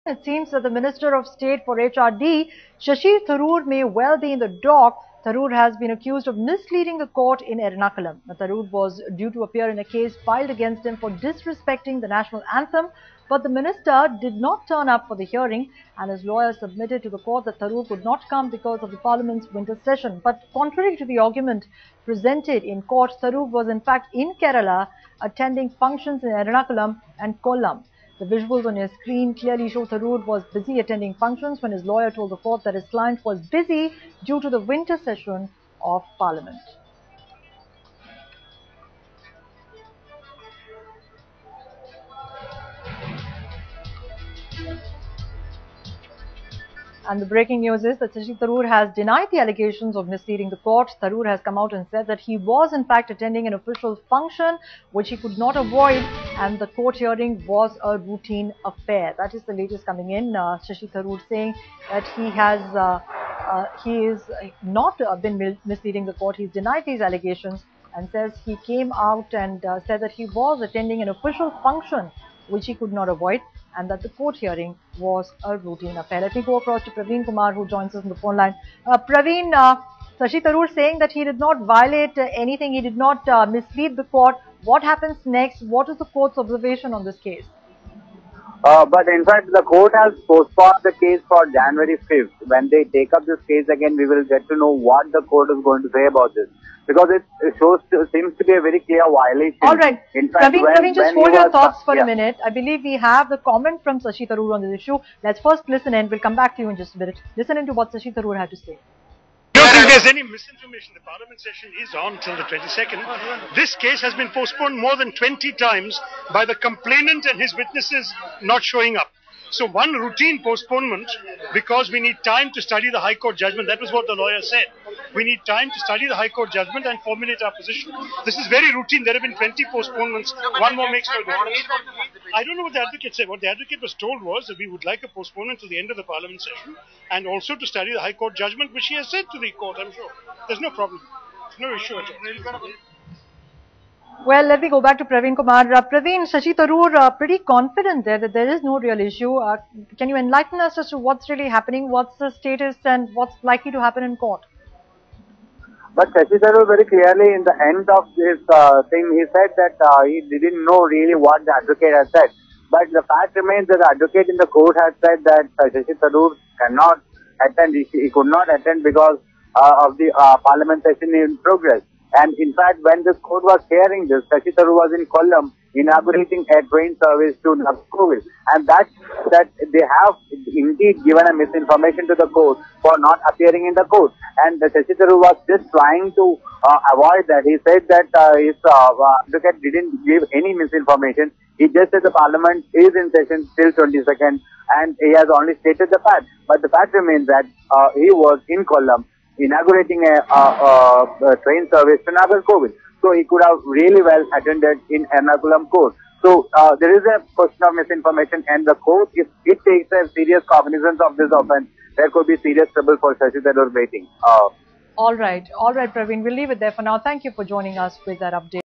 It seems that the Minister of State for HRD, Shashi Tharoor, may well be in the dock. Tharoor has been accused of misleading the court in Ernakulam. Tharoor was due to appear in a case filed against him for disrespecting the national anthem, but the minister did not turn up for the hearing, and his lawyer submitted to the court that Tharoor could not come because of the Parliament's winter session. But contrary to the argument presented in court, Tharoor was in fact in Kerala attending functions in Ernakulam and Kollam. The visuals on your screen clearly show Tharoor was busy attending functions when his lawyer told the court that his client was busy due to the winter session of Parliament. And the breaking news is that Shashi Tharoor has denied the allegations of misleading the court. Tharoor has come out and said that he was in fact attending an official function which he could not avoid, and the court hearing was a routine affair. That is the latest coming in. Shashi Tharoor saying that he is not been misleading the court. He's denied these allegations and says he came out and said that he was attending an official function which he could not avoid, and that the court hearing was a routine affair. Let me go across to Praveen Kumar, who joins us on the phone line. Praveen, Shashi Tharoor saying that he did not violate anything, he did not mislead the court. What happens next? What is the court's observation on this case? But in fact, the court has postponed the case for January 5th. When they take up this case again, we will get to know what the court is going to say about this. Because it seems to be a very clear violation. All right. In fact, Praveen, just hold your thoughts for a minute. I believe we have the comment from Shashi Tharoor on this issue. Let's first listen in. We'll come back to you in just a minute. Listen in to what Shashi Tharoor had to say. I don't think there's any misinformation. The Parliament session is on till the 22nd. This case has been postponed more than 20 times by the complainant and his witnesses not showing up. So one routine postponement because we need time to study the High Court judgment. That was what the lawyer said. We need time to study the High Court judgment and formulate our position. This is very routine. There have been 20 postponements. One more makes no difference. I don't know what the advocate said. What the advocate was told was that we would like a postponement till the end of the Parliament session and also to study the High Court judgment, which he has said to the court, I'm sure. There's no problem. There's no issue at all. Well, let me go back to Praveen Kumar. Praveen, Shashi Tharoor pretty confident there that there is no real issue. Can you enlighten us as to what's really happening, what's the status and what's likely to happen in court? But Shashi Tharoor very clearly in the end of this thing, he said that he didn't know really what the advocate has said. But the fact remains that the advocate in the court has said that Shashi Tharoor cannot attend, he could not attend because of the Parliament session in progress. And in fact, when the court was hearing this, Shashi Tharoor was in Kollam inaugurating a train service to Ernakulam, and that they have indeed given a misinformation to the court for not appearing in the court. And Shashi Tharoor was just trying to avoid that. He said that his advocate didn't give any misinformation. He just said the Parliament is in session till 22nd, and he has only stated the fact. But the fact remains that he was in Kollam inaugurating a train service to Ernakulam. So he could have really well attended in Ernakulam court. So there is a question of misinformation, and the court, if it takes a serious cognizance of this offence, there could be serious trouble for Shashi Tharoor waiting. All right, Praveen, we'll leave it there for now. Thank you for joining us with that update.